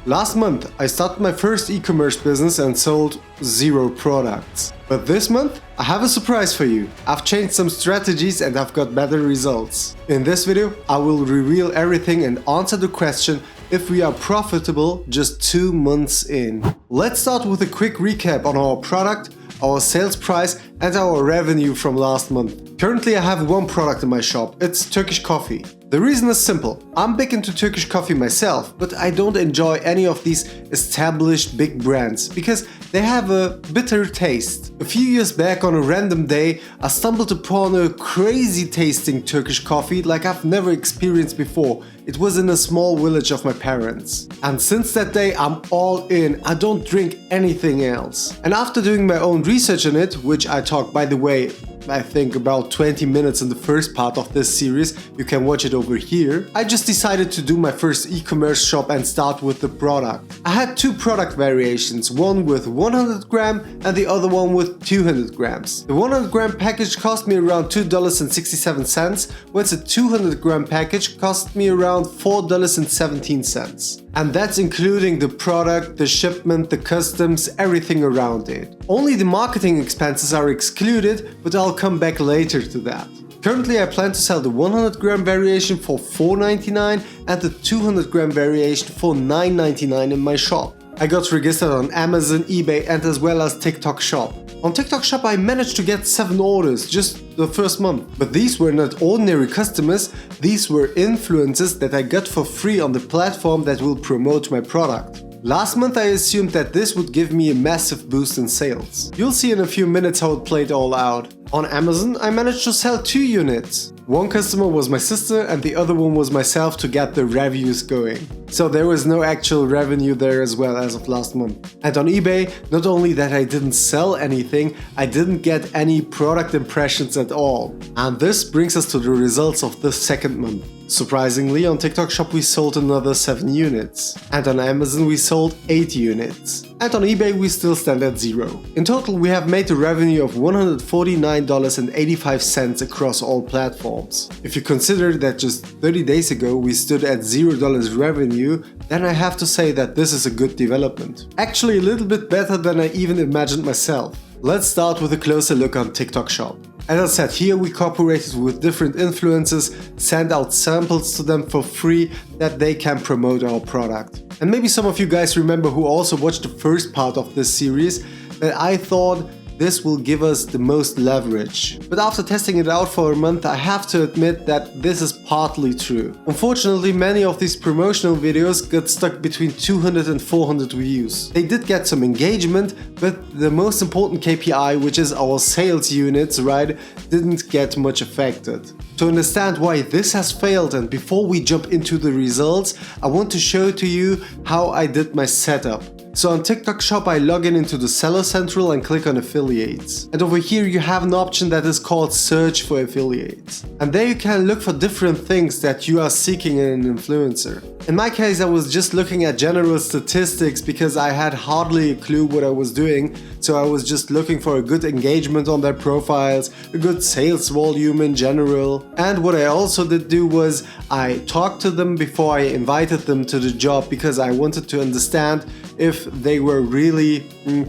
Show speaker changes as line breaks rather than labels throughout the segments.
Last month, I started my first e-commerce business and sold 0 products. But this month, I have a surprise for you. I've changed some strategies and I've got better results. In this video, I will reveal everything and answer the question if we are profitable just 2 months in. Let's start with a quick recap on our product, our sales price and our revenue from last month. Currently I have one product in my shop, it's Turkish coffee. The reason is simple, I'm big into Turkish coffee myself, but I don't enjoy any of these established big brands because they have a bitter taste. A few years back on a random day, I stumbled upon a crazy tasting Turkish coffee like I've never experienced before. It was in a small village of my parents. And since that day I'm all in, I don't drink anything else. And after doing my own research on it, which I talked by the way, I think about 20 minutes in the first part of this series, you can watch it over here, I just decided to do my first e-commerce shop and start with the product. I had 2 product variations, one with 100 gram and the other one with 200 grams. The 100 gram package cost me around $2.67, whereas the 200 gram package cost me around $4.17. And that's including the product, the shipment, the customs, everything around it. Only the marketing expenses are excluded, but I'll come back later to that. Currently I plan to sell the 100 gram variation for $4.99 and the 200 gram variation for $9.99 in my shop. I got registered on Amazon, eBay and as well as TikTok Shop. On TikTok Shop I managed to get 7 orders just the first month. But these were not ordinary customers, these were influencers that I got for free on the platform that will promote my product. Last month I assumed that this would give me a massive boost in sales. You'll see in a few minutes how it played all out. On Amazon I managed to sell 2 units. One customer was my sister and the other one was myself to get the reviews going. So there was no actual revenue there as well as of last month. And on eBay, not only that I didn't sell anything, I didn't get any product impressions at all. And this brings us to the results of the second month. Surprisingly, on TikTok Shop we sold another 7 units. And on Amazon we sold 8 units. And on eBay we still stand at 0. In total we have made a revenue of $149.85 across all platforms. If you consider that just 30 days ago we stood at $0 revenue, then I have to say that this is a good development. Actually a little bit better than I even imagined myself. Let's start with a closer look on TikTok Shop. As I said, here we cooperated with different influencers, sent out samples to them for free that they can promote our product. And maybe some of you guys remember who also watched the first part of this series that I thought this will give us the most leverage. But after testing it out for a month, I have to admit that this is partly true. Unfortunately, many of these promotional videos got stuck between 200 and 400 views. They did get some engagement, but the most important KPI, which is our sales units, right, didn't get much affected. To understand why this has failed and before we jump into the results, I want to show to you how I did my setup. So on TikTok Shop I log in into the Seller Central and click on affiliates. And over here you have an option that is called search for affiliates. And there you can look for different things that you are seeking in an influencer. In my case I was just looking at general statistics because I had hardly a clue what I was doing. So I was just looking for a good engagement on their profiles, a good sales volume in general. And what I also did do was I talked to them before I invited them to the job because I wanted to understand if they were really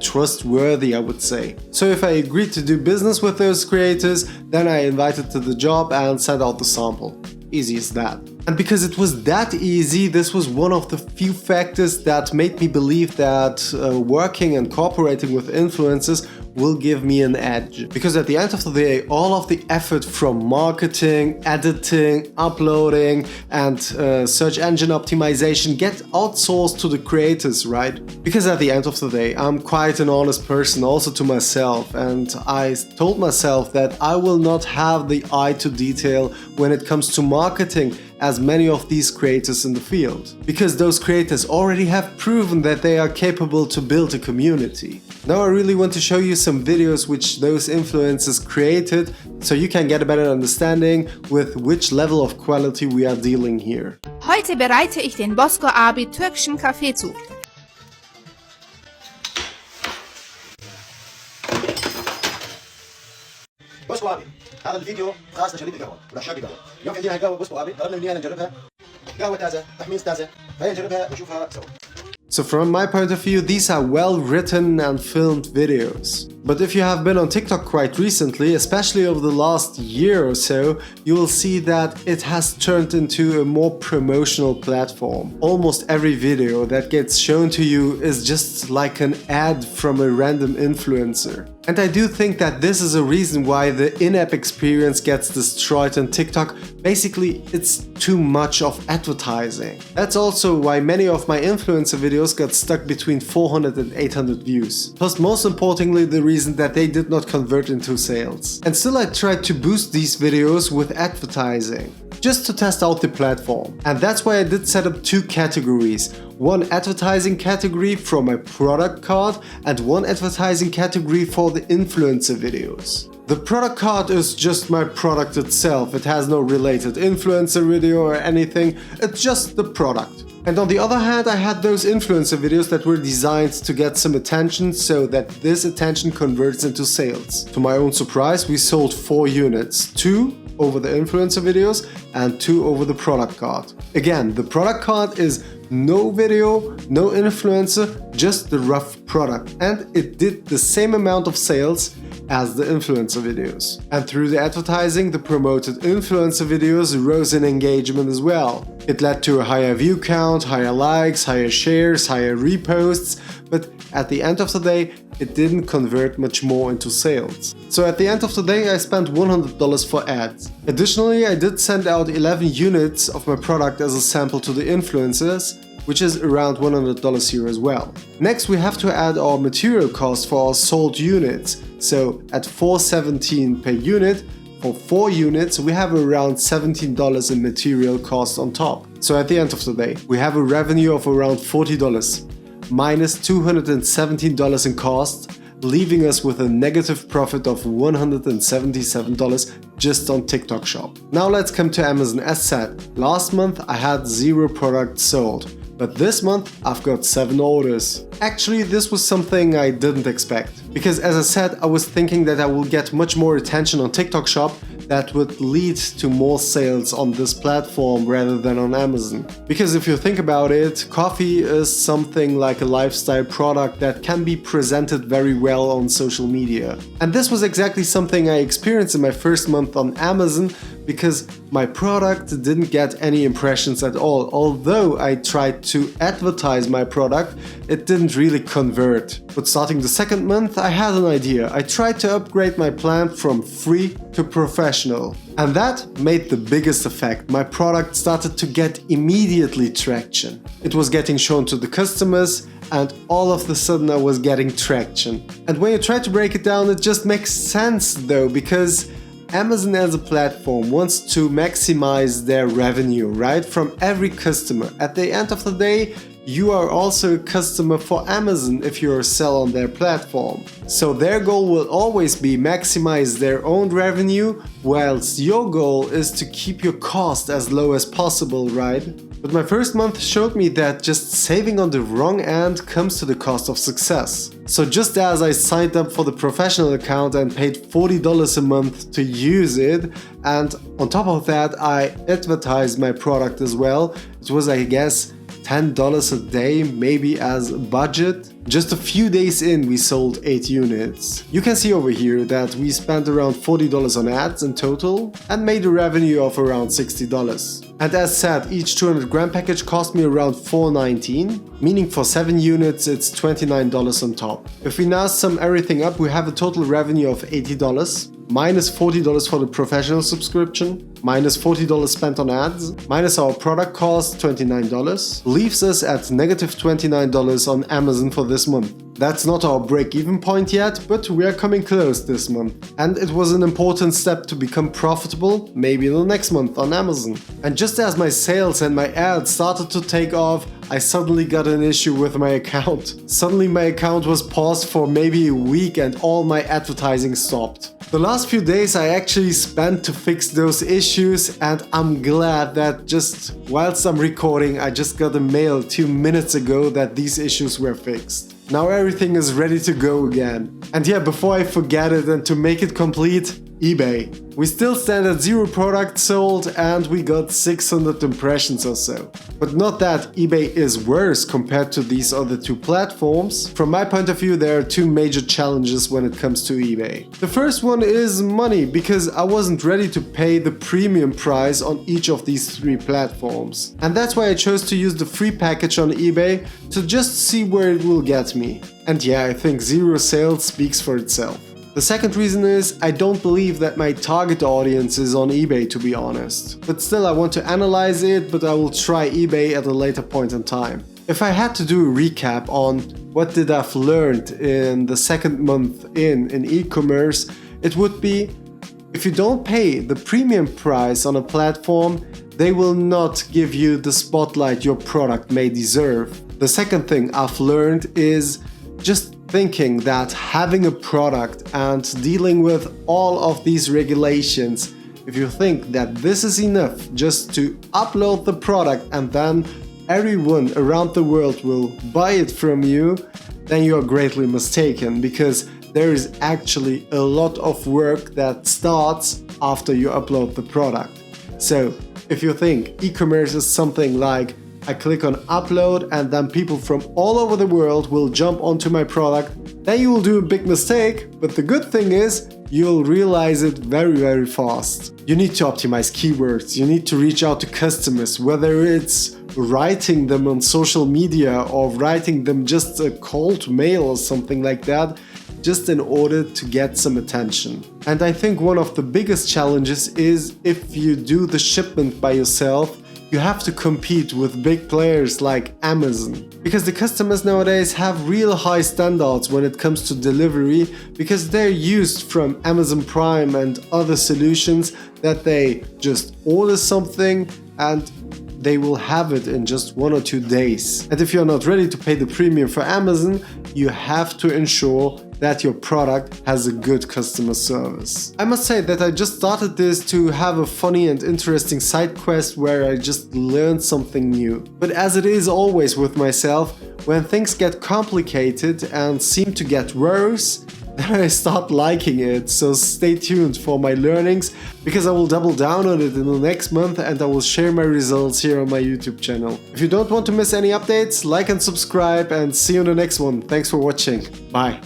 trustworthy, I would say. So if I agreed to do business with those creators, then I invited to the job and sent out the sample. Easy as that. And because it was that easy, this was one of the few factors that made me believe that working and cooperating with influencers will give me an edge. Because at the end of the day, all of the effort from marketing, editing, uploading and search engine optimization get outsourced to the creators, right? Because at the end of the day, I'm quite an honest person also to myself, and I told myself that I will not have the eye to detail when it comes to marketing as many of these creators in the field. Because those creators already have proven that they are capable to build a community. Now I really want to show you some videos which those influencers created so you can get a better understanding with which level of quality we are dealing here.
Heute bereite ich den Bosco abi türkischen Kaffee zu.
بصوا ابي هذا الفيديو خاص لشريط القهوه ولعشاق القهوه. اليوم عندنا قهوه بصوا ابي قررنا اننا نجربها قهوه تازه تحميص تازه فنجربها ونشوفها سوا.
So from my point of view, these are well written and filmed videos. But if you have been on TikTok quite recently, especially over the last year or so, you will see that it has turned into a more promotional platform. Almost every video that gets shown to you is just like an ad from a random influencer. And I do think that this is a reason why the in-app experience gets destroyed on TikTok. Basically, it's too much of advertising. That's also why many of my influencer videos got stuck between 400 and 800 views. Plus, most importantly, the reason that they did not convert into sales. And still I tried to boost these videos with advertising, just to test out the platform. And that's why I did set up two categories. One advertising category for my product card and one advertising category for the influencer videos. The product card is just my product itself. It has no related influencer video or anything. It's just the product. And on the other hand, I had those influencer videos that were designed to get some attention so that this attention converts into sales. To my own surprise, we sold 4 units, 2 over the influencer videos and 2 over the product card. Again, the product card is no video, no influencer, just the rough product. And it did the same amount of sales as the influencer videos. And through the advertising, the promoted influencer videos rose in engagement as well. It led to a higher view count, higher likes, higher shares, higher reposts, but at the end of the day, it didn't convert much more into sales. So at the end of the day, I spent $100 for ads. Additionally, I did send out 11 units of my product as a sample to the influencers, which is around $100 here as well. Next, we have to add our material cost for our sold units. So at $4.17 per unit, for 4 units, we have around $17 in material cost on top. So at the end of the day, we have a revenue of around $40, minus $217 in cost, leaving us with a negative profit of $177 just on TikTok Shop. Now let's come to Amazon. As said, last month I had 0 products sold. But this month I've got 7 orders. Actually, this was something I didn't expect. Because as I said, I was thinking that I will get much more attention on TikTok Shop that would lead to more sales on this platform rather than on Amazon. Because if you think about it, coffee is something like a lifestyle product that can be presented very well on social media. And this was exactly something I experienced in my first month on Amazon, because my product didn't get any impressions at all. Although I tried to advertise my product, it didn't really convert. But starting the second month, I had an idea. I tried to upgrade my plan from free to professional. And that made the biggest effect. My product started to get immediately traction. It was getting shown to the customers, and all of a sudden I was getting traction. And when you try to break it down, it just makes sense though, because Amazon as a platform wants to maximize their revenue, right, from every customer. At the end of the day, you are also a customer for Amazon if you sell on their platform. So their goal will always be maximize their own revenue, whilst your goal is to keep your cost as low as possible, right? But my first month showed me that just saving on the wrong end comes to the cost of success. So just as I signed up for the professional account and paid $40 a month to use it, and on top of that I advertised my product as well, it was, I guess, $10 a day, maybe as a budget. Just a few days in, we sold 8 units. You can see over here that we spent around $40 on ads in total and made a revenue of around $60. And as said, each 200 gram package cost me around $4.19, meaning for 7 units it's $29 on top. If we now sum everything up, we have a total revenue of $80, minus $40 for the professional subscription, minus $40 spent on ads, minus our product cost $29, leaves us at negative $29 on Amazon for this month. That's not our break-even point yet, but we are coming close this month. And it was an important step to become profitable, maybe the next month on Amazon. And just as my sales and my ads started to take off, I suddenly got an issue with my account. Suddenly my account was paused for maybe a week and all my advertising stopped. The last few days I actually spent to fix those issues, and I'm glad that just whilst I'm recording, I just got a mail 2 minutes ago that these issues were fixed. Now everything is ready to go again. And yeah, before I forget it and to make it complete, eBay. We still stand at 0 products sold and we got 600 impressions or so. But not that eBay is worse compared to these other 2 platforms. From my point of view, there are 2 major challenges when it comes to eBay. The first one is money, because I wasn't ready to pay the premium price on each of these 3 platforms. And that's why I chose to use the free package on eBay to just see where it will get me. And yeah, I think 0 sales speaks for itself. The second reason is I don't believe that my target audience is on eBay, to be honest. But still, I want to analyze it, but I will try eBay at a later point in time. If I had to do a recap on what did I've learned in the second month in e-commerce, it would be, if you don't pay the premium price on a platform, they will not give you the spotlight your product may deserve. The second thing I've learned is just thinking that having a product and dealing with all of these regulations, if you think that this is enough just to upload the product and then everyone around the world will buy it from you, then you are greatly mistaken, because there is actually a lot of work that starts after you upload the product. So if you think e-commerce is something like I click on upload and then people from all over the world will jump onto my product, then you will do a big mistake, but the good thing is you'll realize it very fast. You need to optimize keywords, you need to reach out to customers, whether it's writing them on social media or writing them just a cold mail or something like that, just in order to get some attention. And I think one of the biggest challenges is if you do the shipment by yourself, you have to compete with big players like Amazon. Because the customers nowadays have real high standards when it comes to delivery, because they're used from Amazon Prime and other solutions that they just order something and they will have it in just 1 or 2 days. And if you're not ready to pay the premium for Amazon, you have to ensure that your product has a good customer service. I must say that I just started this to have a funny and interesting side quest where I just learned something new. But as it is always with myself, when things get complicated and seem to get worse, then I start liking it. So stay tuned for my learnings, because I will double down on it in the next month and I will share my results here on my YouTube channel. If you don't want to miss any updates, like and subscribe, and see you in the next one. Thanks for watching. Bye.